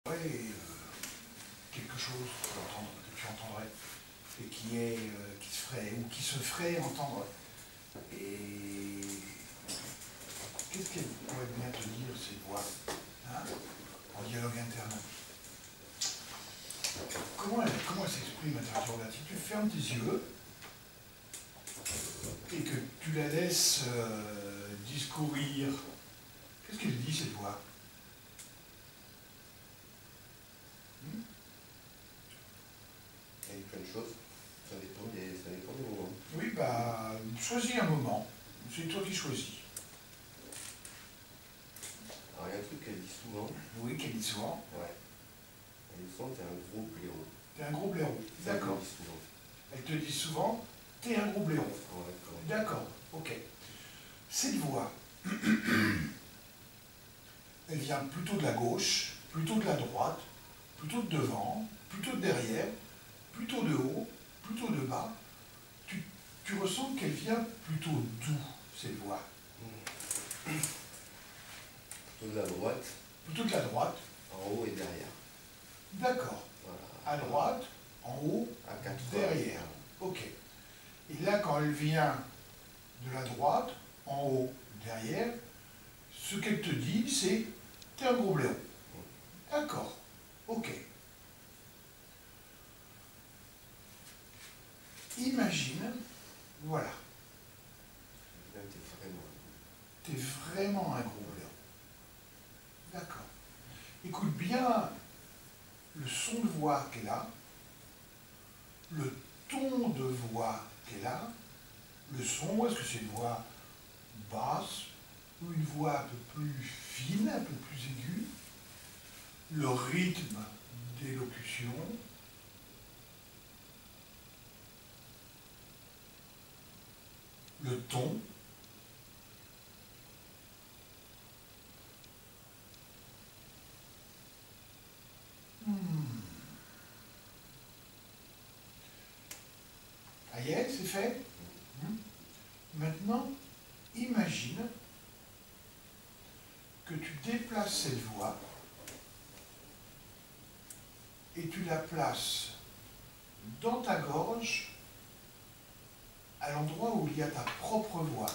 Ouais, quelque chose que tu entendrais et qui se ferait ou qui se ferait entendre. Et qu'est-ce qu'elle pourrait bien te dire, ces voix, hein, en dialogue interne? Comment elle s'exprime à t'interroger? Si tu fermes tes yeux et que tu la laisses discourir, qu'est-ce qu'elle dit, cette voix? Il y a plein de choses, ça dépend des moments. Oui, bah, choisis un moment, c'est toi qui choisis. Alors il y a un truc qu'elle dit souvent. Oui, qu'elle dit souvent. Ouais. Elle dit souvent, t'es un gros blaireau. T'es un gros blaireau, d'accord. Elle te dit souvent, t'es un gros blaireau. Ouais, d'accord, ok. Cette voix, elle vient plutôt de la gauche, plutôt de la droite, plutôt de devant, plutôt de derrière, plutôt de haut, plutôt de bas. Tu ressens qu'elle vient plutôt d'où, cette voix? Plutôt de la droite. Plutôt de la droite. En haut et derrière. D'accord. Voilà. À droite, en haut, à 4 derrière. Ok. Et là, quand elle vient de la droite, en haut, derrière, ce qu'elle te dit, c'est « t'es un gros blaireau ». D'accord. Ok. Imagine, voilà. T'es vraiment un gros blaireau. D'accord. Écoute bien le son de voix qu'elle a, le ton de voix qu'elle a, le son, est-ce que c'est une voix basse ou une voix un peu plus fine, un peu plus aiguë, le rythme d'élocution, le ton, Ça y est, c'est fait. Maintenant, imagine que tu déplaces cette voix et tu la places dans ta gorge à l'endroit où il y a ta propre voix.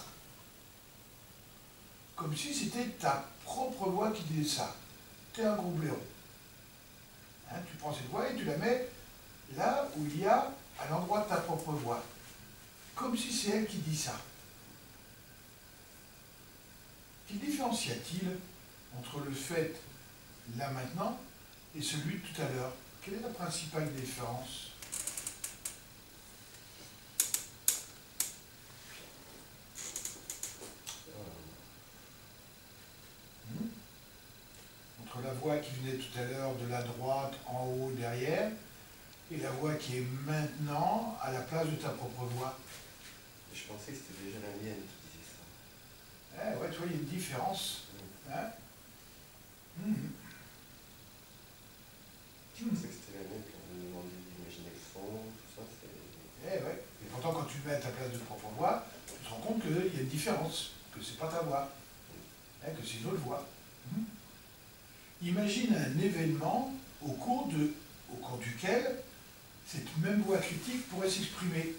Comme si c'était ta propre voix qui disait ça. T'es un gros blaireau. Hein, tu prends cette voix et tu la mets là où il y a à l'endroit de ta propre voix. Comme si c'est elle qui dit ça. Quelle différence y a-t-il entre le fait, là maintenant, et celui de tout à l'heure? Quelle est la principale différence? Entre la voix qui venait tout à l'heure de la droite, en haut, derrière, et la voix qui est maintenant à la place de ta propre voix. Je pensais que c'était déjà la mienne qui disait ça. Ouais, tu vois, il y a une différence. Hein? Je pensais que c'était la mienne quand on me demandait d'imaginer le son, tout ça, c'est... Ouais. Et pourtant, quand tu te mets à ta place de propre voix, tu te rends compte qu'il y a une différence, que c'est pas ta voix, que c'est une autre voix. Imagine un événement au cours duquel cette même voix critique pourrait s'exprimer.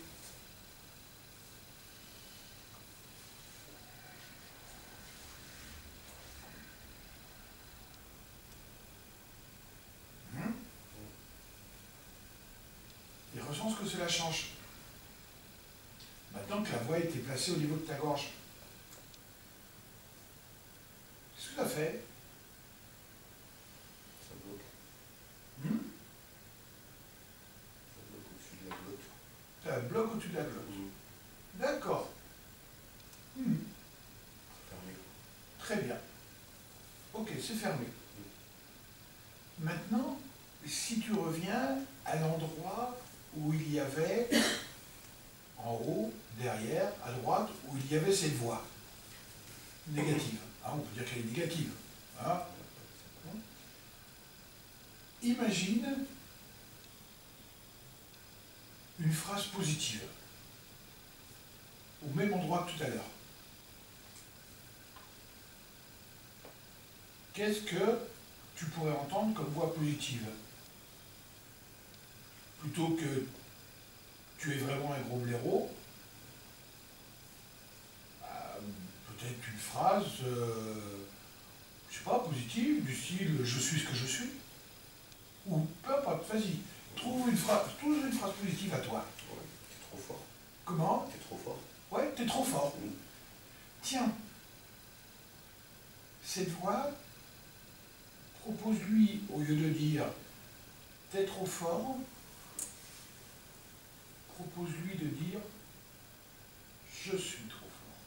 Et ressens ce que cela change. Maintenant que la voix était placée au niveau de ta gorge. Qu'est-ce que ça fait? Ça bloque. Ça bloque au-dessus de la glotte. Ça bloque au-dessus de la glotte. D'accord. Fermé. Très bien. Ok, c'est fermé. Maintenant, si tu reviens à l'endroit où il y avait, en haut, derrière, à droite, où il y avait cette voix négative. On peut dire qu'elle est négative. Hein? Imagine une phrase positive, au même endroit que tout à l'heure. Qu'est-ce que tu tu pourrais entendre comme voix positive. Plutôt que tu es vraiment un gros blaireau, peut-être une phrase, je sais pas, positive, du style « je suis ce que je suis ». Ou peu importe, vas-y, trouve une phrase positive à toi. Ouais, t'es trop fort. Comment? T'es trop fort. Ouais, t'es trop fort. Oui. Tiens, cette voix, propose-lui, au lieu de dire « t'es trop fort », propose-lui de dire « je suis trop fort ».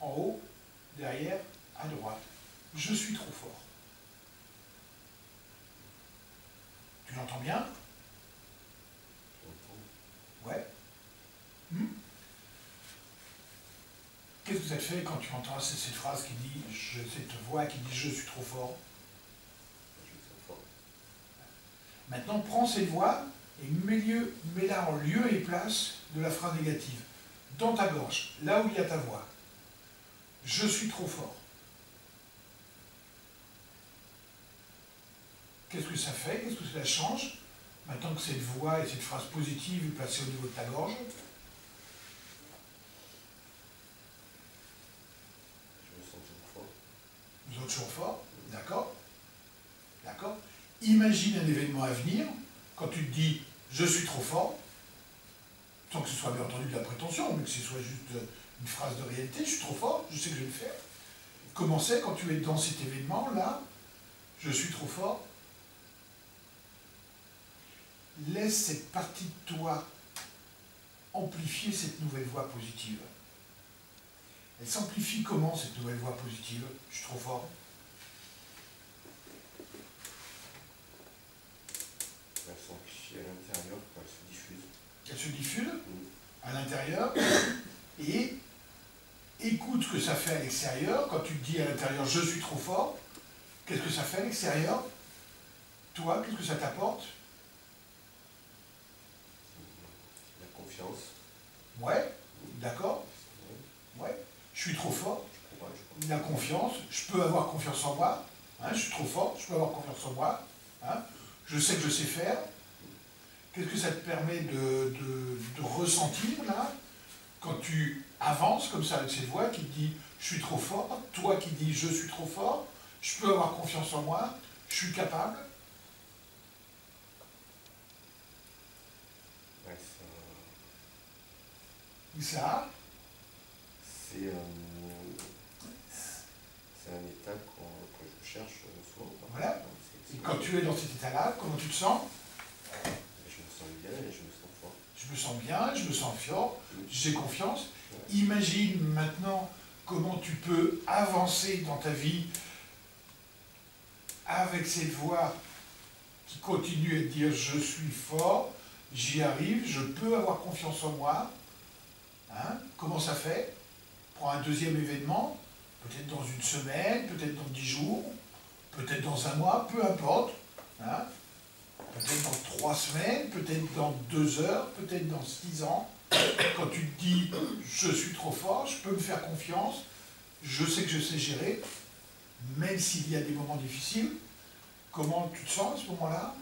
En haut, derrière, à droite. Je suis trop fort. Tu l'entends bien? Ouais. Qu'est-ce que ça te fait quand tu entends cette phrase qui dit, cette voix qui dit « je suis trop fort ». Je suis trop fort. Maintenant, prends cette voix et mets-la en lieu et place de la phrase négative. Dans ta gorge, là où il y a ta voix. Je suis trop fort. Qu'est-ce que ça fait? Qu'est-ce que cela change? Maintenant que cette voix et cette phrase positive est placée au niveau de ta gorge. Je me sens toujours fort. Vous êtes toujours fort, d'accord? D'accord? Imagine un événement à venir, quand tu te dis « je suis trop fort », sans que ce soit bien entendu de la prétention, mais que ce soit juste une phrase de réalité, je suis trop fort, je sais que je vais le faire. Comment c'est quand tu es dans cet événement-là, je suis trop fort? Laisse cette partie de toi amplifier cette nouvelle voix positive. Elle s'amplifie comment, cette nouvelle voix positive? Je suis trop fort. Elle s'amplifie à l'intérieur, elle se diffuse. Elle se diffuse à l'intérieur et écoute ce que ça fait à l'extérieur. Quand tu te dis à l'intérieur « je suis trop fort », qu'est-ce que ça fait à l'extérieur? Toi, qu'est-ce que ça t'apporte? La confiance. Ouais, d'accord. Ouais, je suis trop fort. La confiance, je peux avoir confiance en moi. Hein, je suis trop fort, je peux avoir confiance en moi. Hein, je sais que je sais faire. Qu'est-ce que ça te permet de ressentir, là, quand tu avances comme ça avec cette voix qui te dit « je suis trop fort », toi qui dis « je suis trop fort », je peux avoir confiance en moi, je suis capable. Ouais, Ça, c'est un état que je cherche souvent. voilà. Et quand tu es dans cet état-là, comment tu te sens? Je me sens bien et je me sens fort. Je me sens bien, je me sens fort, j'ai confiance. Imagine maintenant comment tu peux avancer dans ta vie avec cette voix qui continue à te dire « je suis fort, j'y arrive, je peux avoir confiance en moi ». Hein? Comment ça fait? Prends un deuxième événement, peut-être dans une semaine, peut-être dans 10 jours, peut-être dans un mois, peu importe. Hein? Peut-être dans 3 semaines, peut-être dans 2 heures, peut-être dans 6 ans. Quand tu te dis « je suis trop fort, je peux me faire confiance, je sais que je sais gérer », même s'il y a des moments difficiles, comment tu te sens à ce moment-là?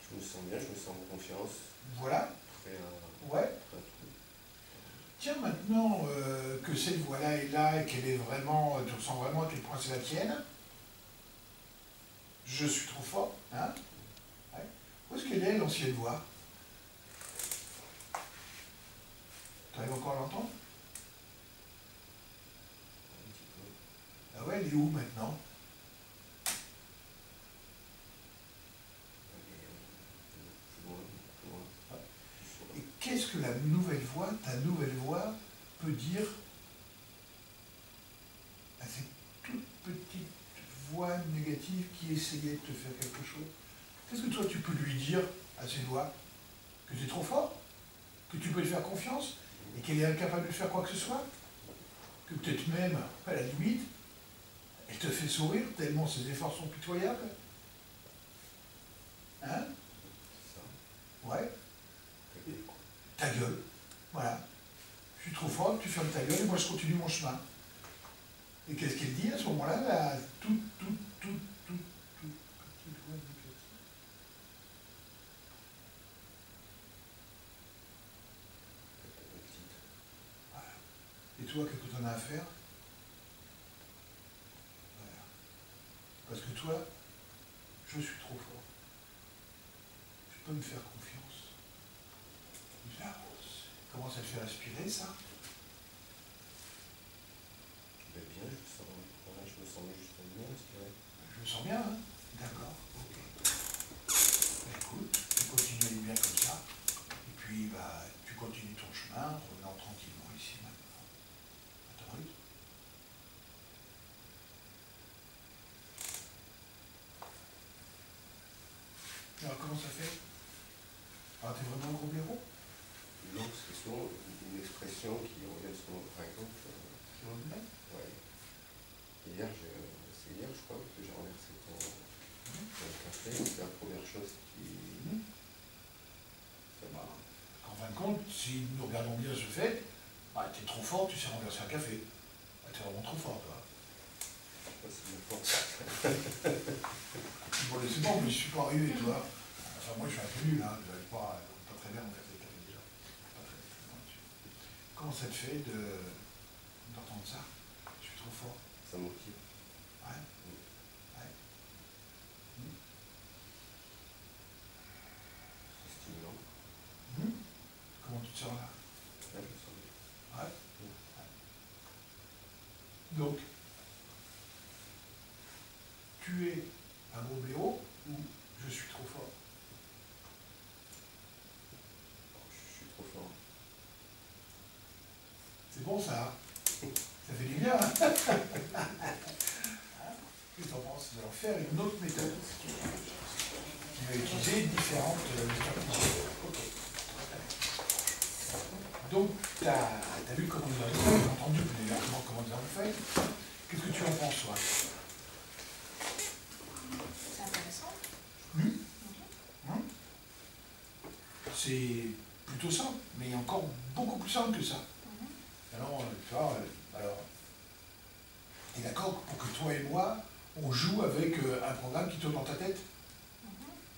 Je me sens bien, je me sens en confiance. Voilà. Ouais. Tiens, maintenant que cette voix-là est là et qu'elle est vraiment, tu ressens vraiment à quel point c'est la tienne, je suis trop fort, hein? Ouais. Où est-ce qu'elle est, l'ancienne voix? Tu arrives encore à l'entendre? Un petit peu. Ah ouais, elle est où maintenant? Plus loin, plus loin. Et qu'est-ce que la nouvelle voix, ta nouvelle voix, peut dire à cette toute petite voix négative qui essayait de te faire quelque chose? Qu'est-ce que toi tu peux lui dire à cette voix? Que tu es trop fort? Que tu peux lui faire confiance? Et qu'elle est incapable de faire quoi que ce soit? Que peut-être même, à la limite, elle te fait sourire tellement ses efforts sont pitoyables? Hein? Ouais. Ta gueule. Voilà. Je suis trop fort, tu fermes ta gueule et moi je continue mon chemin. Et qu'est-ce qu'elle dit à ce moment-là, la toute petite voix négative? Voilà. Et toi, qu'est-ce que tu en as à faire? Voilà. Parce que toi, je suis trop fort. Tu peux me faire confiance. J'avance. Comment ça te fait respirer, ça? Ben bien, je me sens juste bien, Je me sens bien, hein? D'accord, ok. Bah, écoute, tu continues à aller bien comme ça, et puis bah, tu continues ton chemin, revenant tranquillement ici maintenant. Attends, oui. Alors comment ça fait? Ah, t'es vraiment un gros blaireau? Non, c'est souvent une expression qui revient souvent, par exemple. Qui revient? Ouais. C'est hier, je crois, que j'ai renversé ton café. C'est la première chose qui. Ça m'a. En fin de compte, si nous regardons bien ce fait, bah, t'es trop fort, tu sais renverser un café. Bah, t'es vraiment trop fort, toi. Je sais pas si ma force. Bon, c'est bon, mais je suis pas arrivé, toi. Enfin, moi, je suis un peu nul, hein. J'arrive pas très bien à renverser le café déjà. Pas très bon là-dessus. Comment ça te fait d'entendre ça? Je suis trop fort. Ça motive. Ouais. Ouais. C'est stimulant. Comment tu te sens là? Ouais, je me sens bien. Ouais. Donc, tu es un gros blaireau ou je suis trop fort? Je suis trop fort. C'est bon ça, hein? Ça fait du bien, hein? Qu'est-ce que tu en penses? Nous allons faire une autre méthode qui va utiliser différentes stratégies. Ok. Donc, tu as vu comment nous avons fait, entendu plus exactement comment nous avons fait. Qu'est-ce que tu en penses, toi? C'est intéressant. C'est plutôt simple, mais encore beaucoup plus simple que ça. Alors, tu vois, t'es d'accord pour que toi et moi, on joue avec un programme qui tourne dans ta tête?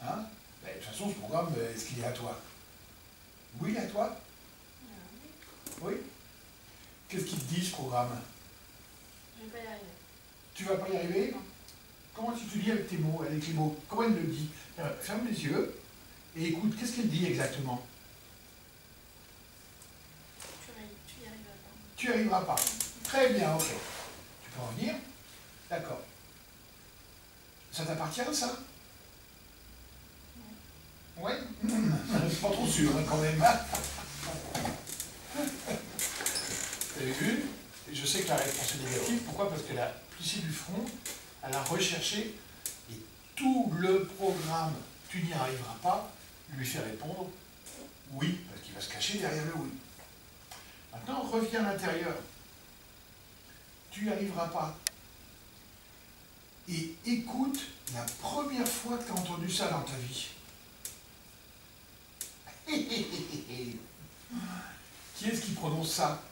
Hein? Ben, de toute façon, ce programme, est-ce qu'il est à toi? Oui, à toi? Oui? Qu'est-ce qu'il te dit, ce programme? Je vais pas y arriver. Tu vas pas y arriver? Non. Comment tu te dis avec tes mots, avec les mots? Comment il le dit? Ferme les yeux et écoute, qu'est-ce qu'il dit exactement? Tu y arriveras pas. Tu n'y arriveras pas. Très bien, ok. Tu peux revenir? D'accord. Ça t'appartient, ça? Ouais. Pas trop sûr, hein, quand même. T'as vu? Et je sais que la réponse est négative. Pourquoi? Parce que la Lucie Buffron, elle a recherché et tout le programme « Tu n'y arriveras pas » lui fait répondre « oui », parce qu'il va se cacher derrière le « oui ». Maintenant, reviens à l'intérieur. Tu n'y arriveras pas. Et écoute la première fois que tu as entendu ça dans ta vie. Qui est-ce qui prononce ça?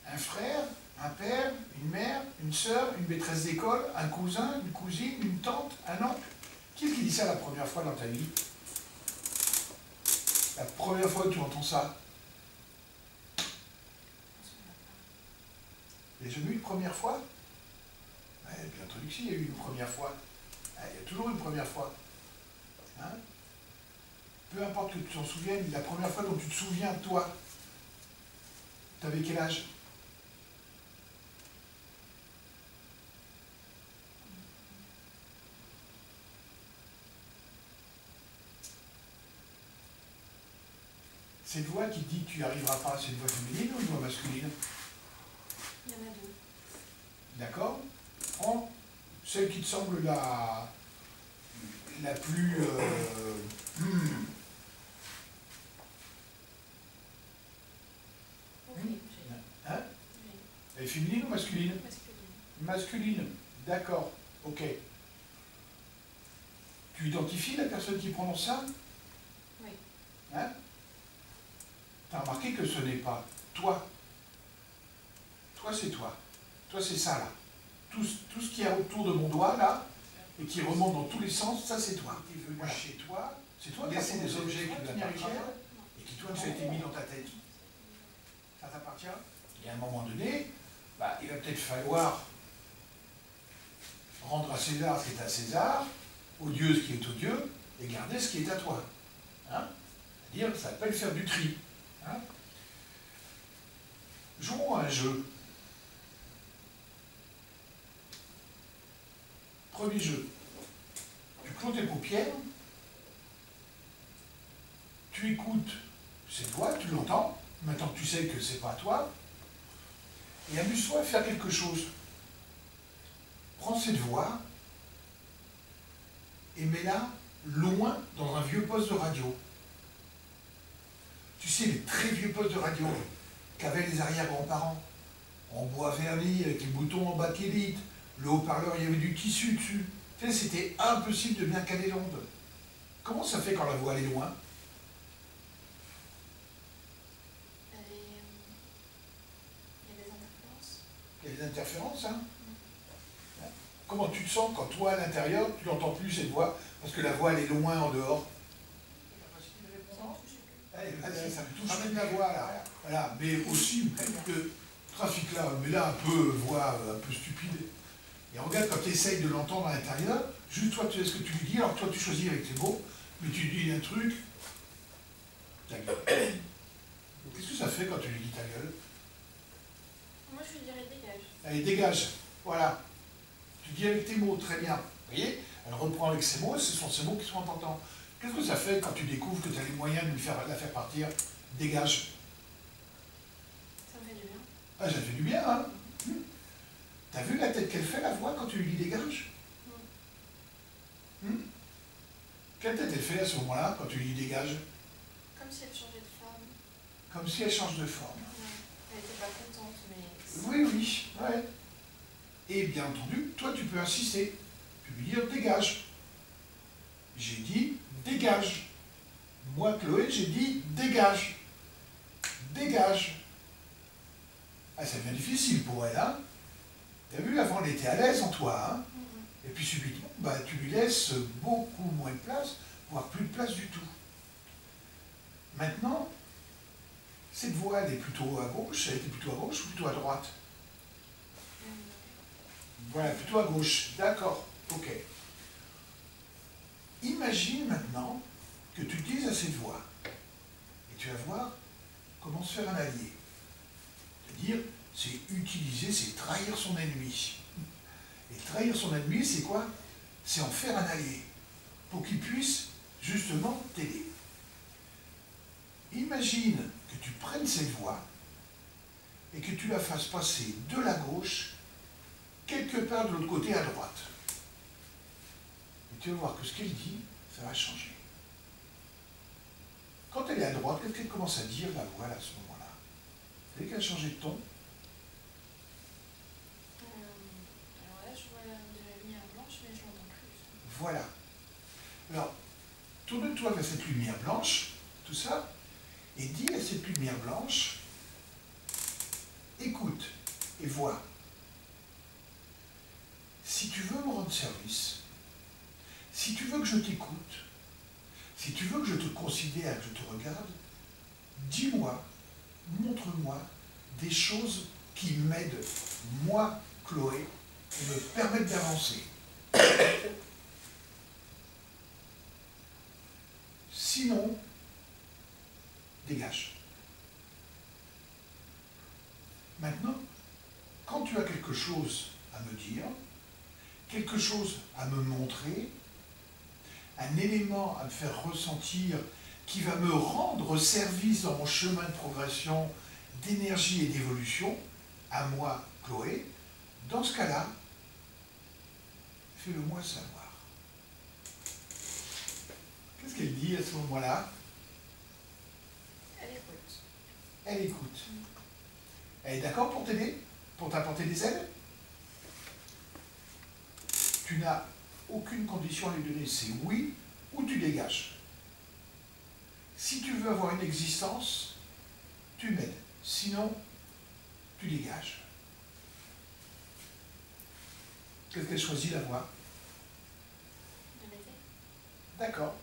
Un frère, un père, une mère, une sœur, une maîtresse d'école, un cousin, une cousine, une tante, un oncle? Qui est-ce qui dit ça la première fois dans ta vie? La première fois que tu entends ça? Il n'y a jamais eu une première fois? Bien entendu que si, il y a eu une première fois. Il y a toujours une première fois. Hein? Peu importe que tu t'en souviennes, la première fois dont tu te souviens, toi, tu avais quel âge? Cette voix qui dit que tu n'y arriveras pas, c'est une voix féminine ou une voix masculine? Il y en a deux. D'accord? Prends celle qui te semble la plus... Ok, Hein? Elle est féminine ou masculine? masculine. Masculine, d'accord, ok. Tu identifies la personne qui prononce ça? Oui. Hein? Tu as remarqué que ce n'est pas toi. Toi, c'est toi. Toi, c'est ça, là. Tout ce qu'il y a autour de mon doigt, là, et qui remonte dans tous les sens, ça, c'est toi. Tu es venu chez toi, c'est toi qui as laissé des objets qui lui appartiennent, et qui, toi, tu as été mis dans ta tête. Ça t'appartient. Et à un moment donné, bah, il va peut-être falloir rendre à César ce qui est à César, au Dieu ce qui est au Dieu, et garder ce qui est à toi. Hein? C'est-à-dire, ça s'appelle faire du tri. Hein? Jouons à un jeu. Premier jeu. Tu clôt tes paupières, tu écoutes cette voix, tu l'entends, maintenant que tu sais que c'est pas toi, et amuse-toi à faire quelque chose. Prends cette voix et mets-la loin dans un vieux poste de radio. Tu sais, les très vieux postes de radio qu'avaient les arrière-grands-parents, en bois verni, avec les boutons en bakélite, le haut-parleur, il y avait du tissu dessus. Tu sais, c'était impossible de bien caler l'onde. Comment ça fait quand la voix elle est loin? Il y a des interférences. Il y a des interférences, hein? Comment tu te sens quand toi, à l'intérieur, tu n'entends plus cette voix, parce que la voix elle est loin en dehors? Allez, vas-y, ça me touche même la voix là. Voilà, mais aussi que trafic là, mais là un peu voix un peu stupide. Et regarde quand tu essayes de l'entendre à l'intérieur, juste toi tu sais ce que tu lui dis, alors toi tu choisis avec tes mots, mais tu dis un truc, ta gueule. Qu'est-ce que ça fait quand tu lui dis ta gueule? Moi, je lui dirais dégage. Allez, dégage, voilà. Tu dis avec tes mots, très bien. Vous voyez? Elle reprend avec ses mots, et ce sont ces mots qui sont importants. Qu'est-ce que ça fait quand tu découvres que tu as les moyens de la faire partir? Dégage. Ça me fait du bien. Ah, ça fait du bien, hein? T'as vu la tête qu'elle fait, la voix, quand tu lui dis dégage? Quelle tête elle fait à ce moment-là, quand tu lui dis dégage? Comme si elle changeait de forme. Comme si elle change de forme. Ouais. Elle n'était pas contente, mais... Oui, oui, ouais. Et bien entendu, toi, tu peux insister. Tu peux lui dire dégage. J'ai dit dégage. Moi, Chloé, j'ai dit dégage. Dégage. Ah, ça devient difficile pour elle, hein? T'as vu, avant, elle était à l'aise en toi, hein? Et puis subitement, bah, tu lui laisses beaucoup moins de place, voire plus de place du tout. Maintenant, cette voix, elle est plutôt à gauche, elle était plutôt à gauche ou plutôt à droite? Voilà, plutôt à gauche. D'accord, ok. Imagine maintenant que tu dises à cette voix, et tu vas voir comment se faire un allié. C'est-à-dire, c'est utiliser, c'est trahir son ennemi. Et trahir son ennemi, c'est quoi? C'est en faire un allié, pour qu'il puisse justement t'aider. Imagine que tu prennes cette voix et que tu la fasses passer de la gauche quelque part de l'autre côté à droite. Et tu vas voir que ce qu'elle dit, ça va changer. Quand elle est à droite, qu'est-ce qu'elle commence à dire, la voix, à ce moment-là? Vous savez qu'elle a changé de ton? Alors là, je vois de la lumière blanche, mais je l'entends plus. Voilà. Alors, tourne-toi vers cette lumière blanche, tout ça, et dis à cette lumière blanche, écoute et vois. Si tu veux me rendre service, si tu veux que je t'écoute, si tu veux que je te considère, que je te regarde, dis-moi, montre-moi des choses qui m'aident, moi, Chloé, et me permettent d'avancer. Sinon, dégage. Maintenant, quand tu as quelque chose à me dire, quelque chose à me montrer, un élément à me faire ressentir qui va me rendre service dans mon chemin de progression, d'énergie et d'évolution, à moi, Chloé, dans ce cas-là, fais-le moi savoir. Qu'est-ce qu'elle dit à ce moment-là? Elle écoute. Elle écoute. Elle est d'accord pour t'aider? Pour t'apporter des aides? Tu n'as aucune condition à lui donner, c'est oui ou tu dégages. Si tu veux avoir une existence, tu m'aides. Sinon, tu dégages. Qu'est-ce qu'elle choisit, la voix? De m'aider. D'accord.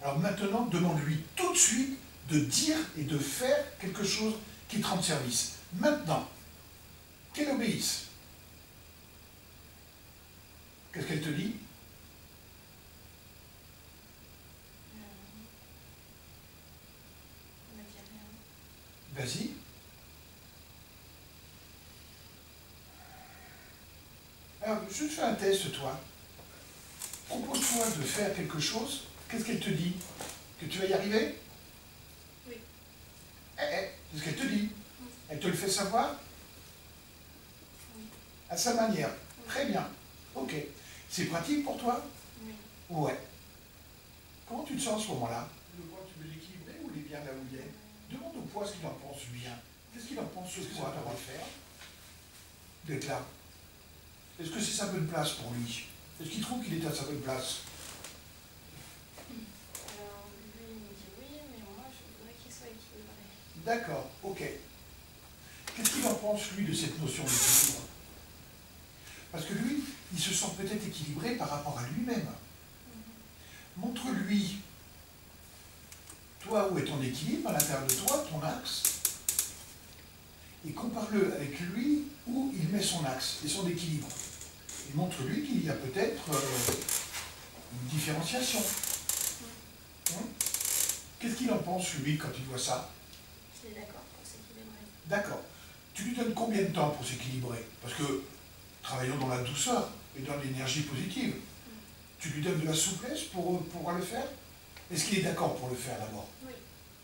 Alors maintenant, demande-lui tout de suite de dire et de faire quelque chose qui te rende service. Maintenant, qu'elle obéisse. Qu'est-ce qu'elle te dit? On m'a dit rien. Vas-y. Alors, je te fais un test, toi. Propose-toi de faire quelque chose. Qu'est-ce qu'elle te dit? Que tu vas y arriver? Oui. C'est ce qu'elle te dit. Oui. Elle te le fait savoir? Oui. À sa manière. Oui. Très bien. Ok. C'est pratique pour toi? Oui. Ouais. Comment tu te sens à ce moment-là? Le poids, tu veux l'équilibrer ou il est bien là où il est? Demande au poids ce qu'il en pense bien. Qu'est-ce qu'il en pense ce poids d'avoir le faire? D'être là. Est-ce que c'est sa bonne place pour lui? Est-ce qu'il trouve qu'il est à sa bonne place? Alors, lui, il me dit oui, mais moi, je voudrais qu'il soit équilibré. D'accord, ok. Qu'est-ce qu'il en pense, lui, de cette notion d'équilibre? Parce que lui, il se sent peut-être équilibré par rapport à lui-même. Montre-lui, toi, où est ton équilibre, à l'intérieur de toi, ton axe, et compare-le avec lui, où il met son axe et son équilibre. Et montre-lui qu'il y a peut-être une différenciation. Qu'est-ce qu'il en pense, lui, quand il voit ça? Il est d'accord pour s'équilibrer. D'accord. Tu lui donnes combien de temps pour s'équilibrer? Parce que travaillons dans la douceur et dans l'énergie positive. Tu lui donnes de la souplesse pour pouvoir le faire? Est-ce qu'il est d'accord pour le faire d'abord? Oui.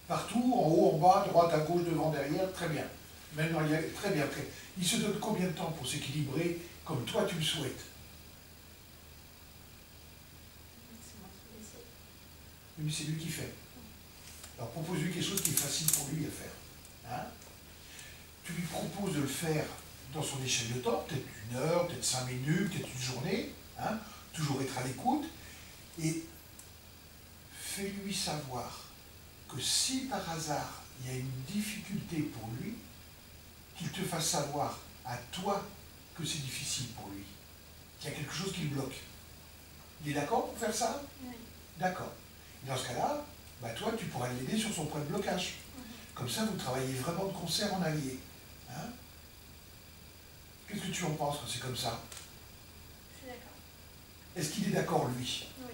Partout, en haut, en bas, à droite, à gauche, devant, derrière, très bien. Même dans les... Très bien. Il se donne combien de temps pour s'équilibrer comme toi tu le souhaites? C'est moi qui décide. Mais c'est lui qui fait. Alors propose-lui quelque chose qui est facile pour lui à faire. Hein? Tu lui proposes de le faire dans son échelle de temps, peut-être 1 heure, peut-être 5 minutes, peut-être une journée, hein? Toujours être à l'écoute, et fais-lui savoir que si par hasard il y a une difficulté pour lui, qu'il te fasse savoir à toi que c'est difficile pour lui, qu'il y a quelque chose qui le bloque. Il est d'accord pour faire ça? Oui. D'accord. Et dans ce cas-là, bah toi, tu pourras l'aider sur son point de blocage. Comme ça, vous travaillez vraiment de concert en allié. Hein? Qu'est-ce que tu en penses quand c'est comme ça? Je suis d'accord. Est-ce qu'il est d'accord, lui? Oui.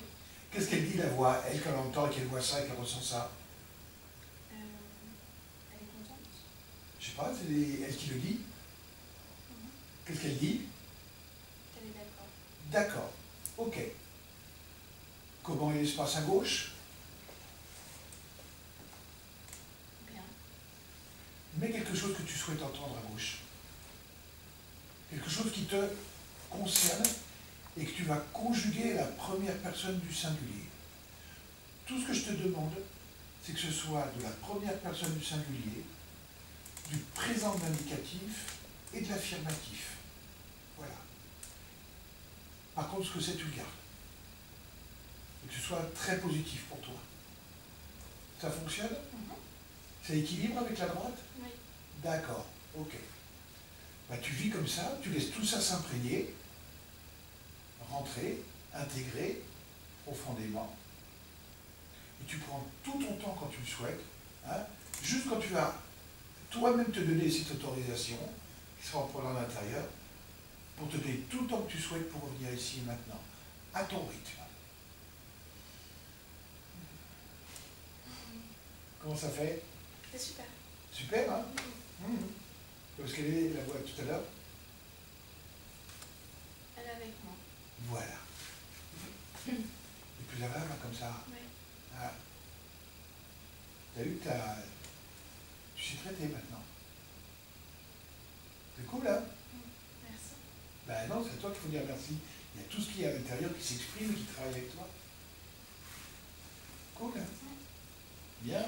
Qu'est-ce qu'elle dit, la voix, elle, quand elle entend et qu'elle voit ça et qu'elle ressent ça? Elle est contente. Je sais pas, c'est elle qui le dit? Qu'est-ce qu'elle dit? Elle est d'accord. D'accord, ok. Comment est l'espace à gauche? Bien. Mets quelque chose que tu souhaites entendre à gauche. Quelque chose qui te concerne et que tu vas conjuguer à la première personne du singulier. Tout ce que je te demande, c'est que ce soit de la première personne du singulier, du présent de l'indicatif et de l'affirmatif. Voilà. Par contre, ce que c'est, tu le gardes. Et que ce soit très positif pour toi. Ça fonctionne? Ça équilibre avec la droite? Oui. D'accord, ok. Bah, tu vis comme ça, tu laisses tout ça s'imprégner, rentrer, intégrer profondément. Et tu prends tout ton temps quand tu le souhaites, hein, juste quand tu vas toi-même te donner cette autorisation, qui sera en prenant à l'intérieur, pour te donner tout le temps que tu souhaites pour revenir ici et maintenant, à ton rythme. Comment ça fait? C'est super. Super, hein? Parce qu'elle est la voix tout à l'heure. Elle est avec moi. Voilà. Et plus agréable, comme ça. Oui. Ah. T'as vu que tu sais traiter maintenant. C'est cool, hein? Merci. Ben non, c'est à toi qu'il faut dire merci. Il y a tout ce qui est à l'intérieur qui s'exprime et qui travaille avec toi. Cool, hein? Bien.